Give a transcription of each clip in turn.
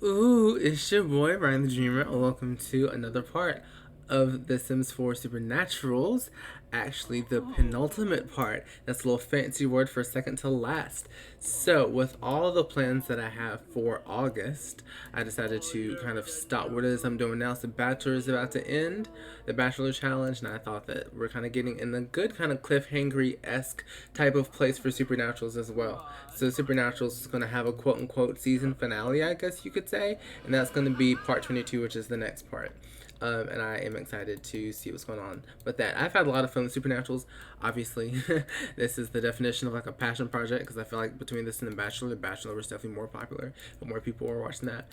Ooh, it's your boy Ryan the Dreamer. Welcome to another part of The Sims 4 Supernaturals. Actually, the penultimate part. That's a little fancy word for second to last. So, with all the plans that I have for August, I decided to kind of stop what it is I'm doing now. So, Bachelor is about to end, the Bachelor Challenge, and I thought that we're kind of getting in the good kind of cliffhangery esque type of place for Supernaturals as well. So, Supernaturals is going to have a quote unquote season finale, I guess you could say, and that's going to be part 22, which is the next part. And I am excited to see what's going on with that. I've had a lot of fun with Supernaturals. Obviously, this is the definition of like a passion project because I feel like between this and The Bachelor was definitely more popular, but more people were watching that.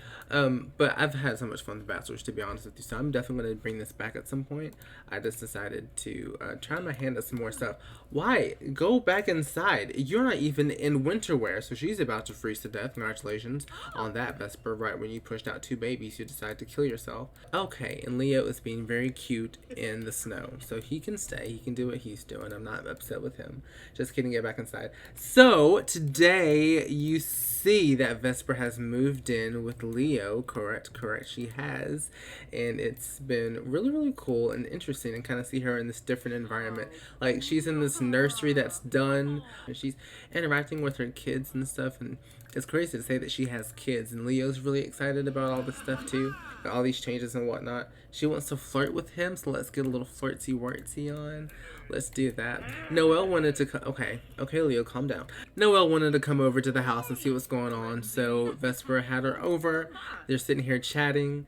But I've had so much fun with The Bachelors, to be honest with you. So I'm definitely going to bring this back at some point. I just decided to try my hand at some more stuff. Why? Go back inside. You're not even in winter wear, so she's about to freeze to death. Congratulations on that, Vesper. Right when you pushed out 2 babies, you decided to kill yourself. Okay, and Leo is being very cute in the snow, so he can stay. He can do what he's doing. I'm not upset with him. Just kidding, get back inside. So, today you see that Vesper has moved in with Leo. Correct, she has. And it's been really, really cool and interesting and kind of see her in this different environment. Like, she's in this nursery that's done, and she's interacting with her kids and stuff, and it's crazy to say that she has kids, and Leo's really excited about all this stuff too, all these changes and whatnot. She wants to flirt with him, so let's get a little flirty-wortsy on. Let's do that. Noelle wanted to okay, Leo, calm down. Noelle wanted to come over to the house and see what's going on, so Vesper had her over. They're sitting here chatting.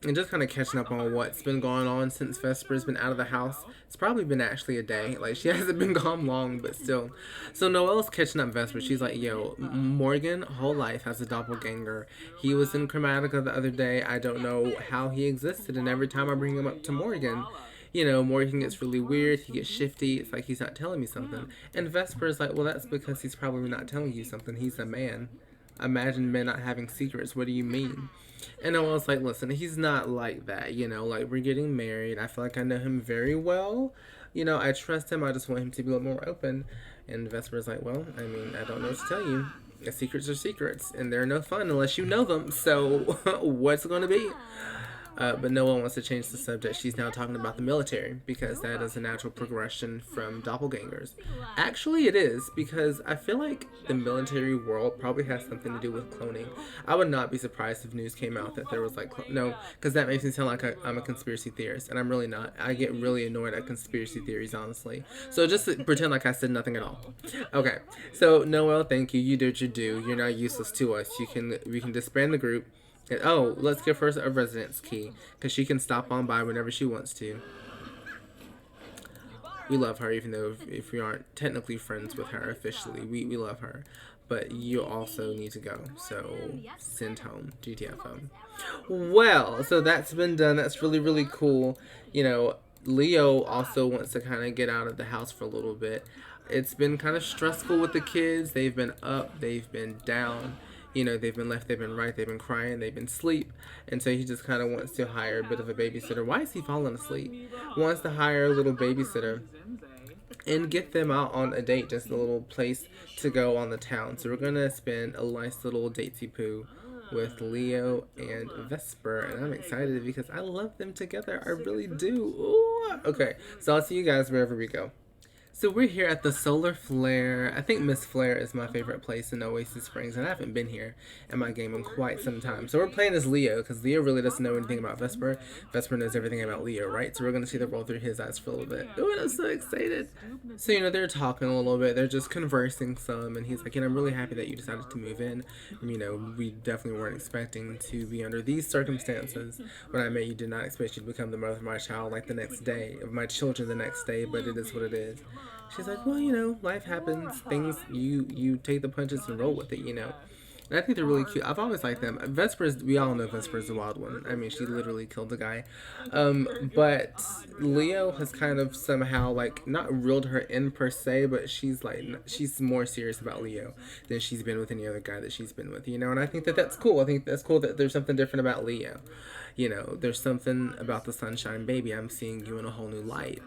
And just kind of catching up on what's been going on since Vesper's been out of the house. It's probably been actually a day. Like, she hasn't been gone long, but still. So Noelle's catching up Vesper. She's like, yo, Morgan, whole life has a doppelganger. He was in Chromatica the other day. I don't know how he existed. And every time I bring him up to Morgan, you know, Morgan gets really weird. He gets shifty. It's like he's not telling me something. And Vesper's like, well, that's because he's probably not telling you something. He's a man. Imagine men not having secrets. What do you mean? And I was like, listen, he's not like that, you know, like, we're getting married. I feel like I know him very well. You know, I trust him. I just want him to be a little more open. And Vesper's like, well, I mean, I don't know what to tell you. Secrets are secrets, and they're no fun unless you know them. So, what's it going to be? But no one wants to change the subject. She's now talking about the military because that is a natural progression from doppelgangers. Actually, it is because I feel like the military world probably has something to do with cloning. I would not be surprised if news came out that there was like no, because that makes me sound like I'm a conspiracy theorist, and I'm really not. I get really annoyed at conspiracy theories, honestly. So just pretend like I said nothing at all. Okay, so Noelle, thank you. You did what you do. You're not useless to us. We can disband the group. Oh, let's give her a residence key because she can stop on by whenever she wants to. We love her, even though if we aren't technically friends with her officially, we love her. But you also need to go, so send home, GTF home. Well, so that's been done. That's really, really cool. You know, Leo also wants to kind of get out of the house for a little bit. It's been kind of stressful with the kids. They've been up, they've been down. You know, they've been left, they've been right, they've been crying, they've been asleep. And so he just kind of wants to hire a bit of a babysitter. Why is he falling asleep? Wants to hire a little babysitter and get them out on a date, just a little place to go on the town. So we're going to spend a nice little datesy poo with Leo and Vesper, and I'm excited because I love them together. I really do. Ooh. Okay, so I'll see you guys wherever we go. So we're here at the Solar Flare. I think Miss Flare is my favorite place in Oasis Springs, and I haven't been here in my game in quite some time. So we're playing as Leo, because Leo really doesn't know anything about Vesper. Vesper knows everything about Leo, right? So we're going to see the roll through his eyes for a little bit. Oh, I'm so excited. So, you know, they're talking a little bit. They're just conversing some, and he's like, you know, I'm really happy that you decided to move in. You know, we definitely weren't expecting to be under these circumstances. When I met you, did not expect you to become the mother of my child, like the next day, of my children the next day, but it is what it is. She's like, well, you know, life happens. Things, you take the punches and roll with it, you know. And I think they're really cute. I've always liked them. Vesper's, we all know Vesper's the wild one. I mean, she literally killed the guy. But Leo has kind of somehow, like, not reeled her in per se, but she's like, she's more serious about Leo than she's been with any other guy that she's been with, you know. And I think that that's cool. I think that's cool that there's something different about Leo. You know, there's something about the sunshine baby. I'm seeing you in a whole new light.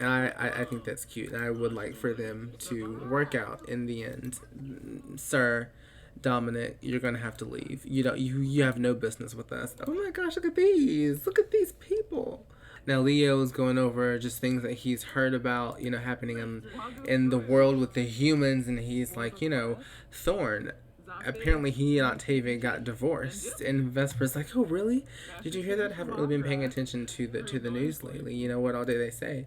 And I think that's cute. And I would like for them to work out in the end. Sir, Dominic, you're gonna have to leave. You have no business with us. Oh my gosh, look at these. Look at these people. Now Leo's going over just things that he's heard about, happening in the world with the humans, and he's like, Thorn. Apparently he and Octavia got divorced, and Vesper's like, oh really? Did you hear that? I haven't really been paying attention to the news lately. You know what all day they say.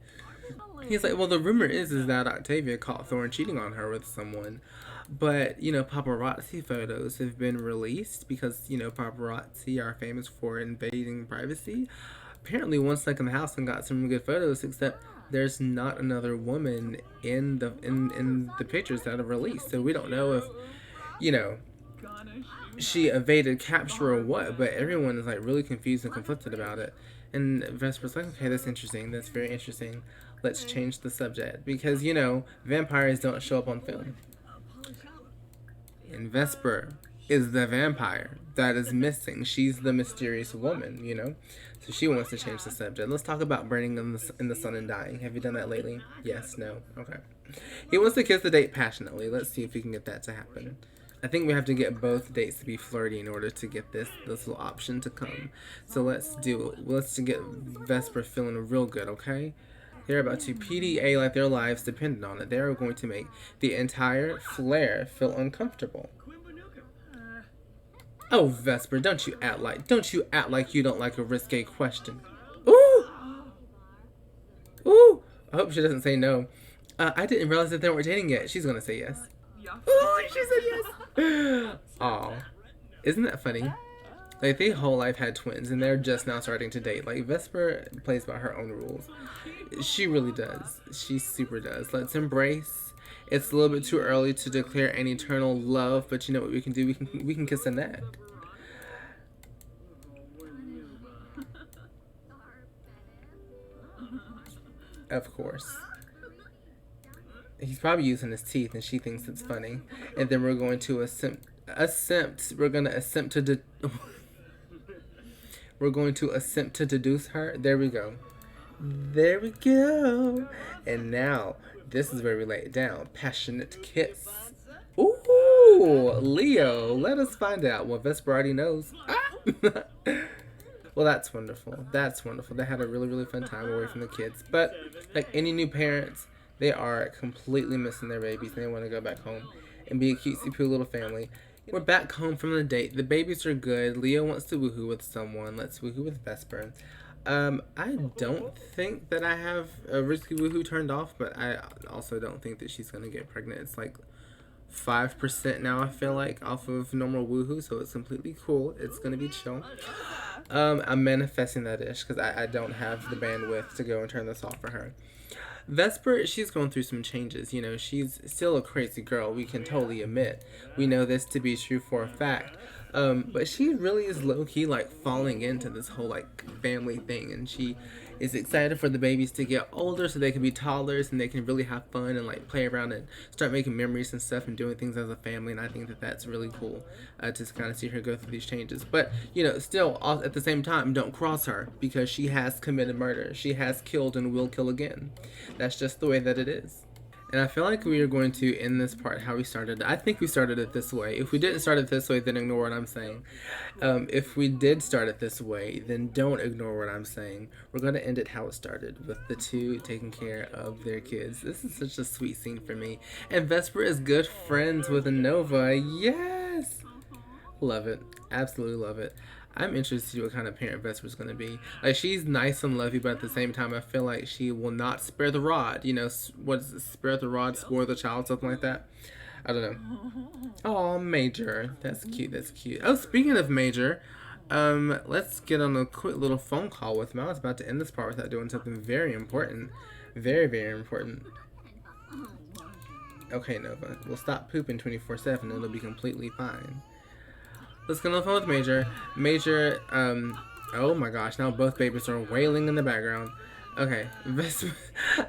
He's like, well, the rumor is that Octavia caught Thorn cheating on her with someone. But, paparazzi photos have been released because, paparazzi are famous for invading privacy. Apparently, one snuck in the house and got some good photos, except there's not another woman in the pictures that are released. So we don't know if, she evaded capture or what, but everyone is, like, really confused and conflicted about it. And Vesper's like, okay, that's interesting. That's very interesting. Let's change the subject. Because, vampires don't show up on film. And Vesper is the vampire that is missing. She's the mysterious woman. So she wants to change the subject. Let's talk about burning in the sun and dying. Have you done that lately? Yes, no, okay. He wants to kiss the date passionately. Let's see if we can get that to happen. I think we have to get both dates to be flirty in order to get this little option to come. So let's get Vesper feeling real good, okay? They're about to PDA like their lives depended on it. They're going to make the entire flare feel uncomfortable. Oh, Vesper, don't you act like you don't like a risque question. Ooh! Ooh! I hope she doesn't say no. I didn't realize that they weren't dating yet. She's gonna say yes. Ooh, she said yes! Aw. Isn't that funny? Like, they whole life had twins, and they're just now starting to date. Like, Vesper plays by her own rules. She really does. She super does. Let's embrace. It's a little bit too early to declare an eternal love, but you know what we can do? We can kiss the neck. Of course. He's probably using his teeth, and she thinks it's funny. And then we're going to we're going to attempt to deduce her. There we go. There we go. And now, this is where we lay it down. Passionate kiss. Ooh, Leo. Let us find out. Well, Vesper already knows. Ah! Well, that's wonderful. That's wonderful. They had a really, really fun time away from the kids. But, like any new parents, they are completely missing their babies. And they want to go back home and be a cutesy poo little family. We're back home from the date. The babies are good. Leo wants to woohoo with someone. Let's woohoo with Vesper. I don't think that I have a risky woohoo turned off, but I also don't think that she's gonna get pregnant. It's like 5% now, I feel like, off of normal woohoo, so it's completely cool. It's gonna be chill. I'm manifesting that ish because I don't have the bandwidth to go and turn this off for her. Vesper, she's going through some changes. She's still a crazy girl. We can totally admit. We know this to be true for a fact. But she really is low-key, like, falling into this whole, like, family thing. And she is excited for the babies to get older so they can be toddlers and they can really have fun and, like, play around and start making memories and stuff and doing things as a family. And I think that that's really cool to kind of see her go through these changes. But, still, at the same time, don't cross her because she has committed murder. She has killed and will kill again. That's just the way that it is. And I feel like we are going to end this part how we started. I think we started it this way. If we didn't start it this way, then ignore what I'm saying. If we did start it this way, then don't ignore what I'm saying. We're going to end it how it started, with the two taking care of their kids. This is such a sweet scene for me. And Vesper is good friends with Nova. Yes! Love it. Absolutely love it. I'm interested to see what kind of parent Vesper's going to be. Like, she's nice and lovey, but at the same time, I feel like she will not spare the rod. What is it? Spare the rod, spoil the child, something like that. I don't know. Oh, Major. That's cute, that's cute. Oh, speaking of Major, let's get on a quick little phone call with him. I was about to end this part without doing something very important. Very, very important. Okay, Nova. We'll stop pooping 24/7 and it'll be completely fine. Let's get on the phone with Major. Major, oh my gosh, now both babies are wailing in the background. Okay, Vesper,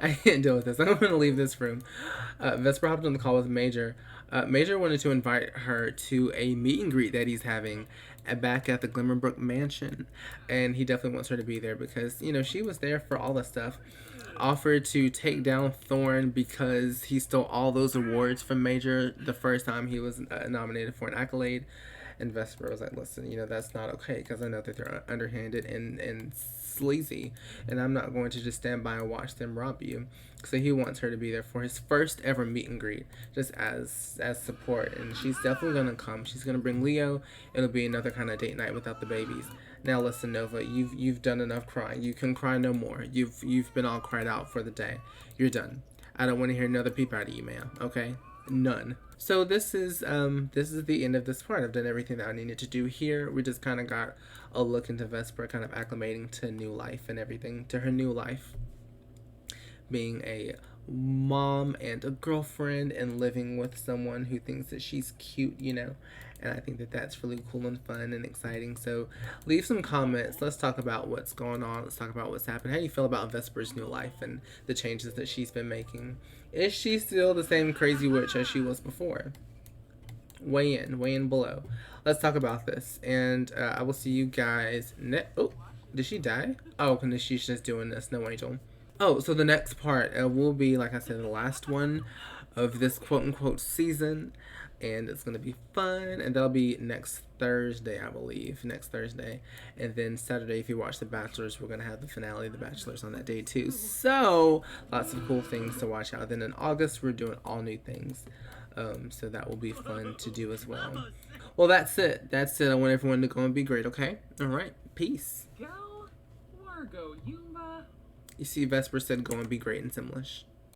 I can't deal with this. I'm going to leave this room. Vesper hopped on the call with Major. Major wanted to invite her to a meet and greet that he's having back at the Glimmerbrook Mansion, and he definitely wants her to be there because she was there for all the stuff. Offered to take down Thorn because he stole all those awards from Major the first time he was nominated for an accolade. And Vesper was like, listen, that's not okay because I know that they're underhanded and sleazy, and I'm not going to just stand by and watch them rob you. So he wants her to be there for his first ever meet and greet, just as support. And she's definitely gonna come. She's gonna bring Leo. It'll be another kind of date night without the babies. Now listen, Nova, you've done enough crying. You can cry no more. You've been all cried out for the day. You're done. I don't want to hear another peep out of you, ma'am. Okay, none. So this is the end of this part. I've done everything that I needed to do here. We just kind of got a look into Vesper kind of acclimating to new life and everything, to her new life, being a mom and a girlfriend and living with someone who thinks that she's cute. And I think that that's really cool and fun and exciting. So leave some comments. Let's talk about what's going on. Let's talk about what's happened. How do you feel about Vesper's new life and the changes that she's been making? Is she still the same crazy witch as she was before? Weigh in below. Let's talk about this. And I will see you guys oh, did she die? Oh, because she's just doing this. No, Angel. Oh, so the next part will be, like I said, the last one of this quote-unquote season, and it's going to be fun, and that'll be next Thursday, I believe, next Thursday, and then Saturday, if you watch The Bachelors, we're going to have the finale of The Bachelors on that day, too, so lots of cool things to watch out. Then in August, we're doing all new things, so that will be fun to do as well. Well, that's it. I want everyone to go and be great, okay? All right, peace. You see, Vesper said go and be great in Simlish.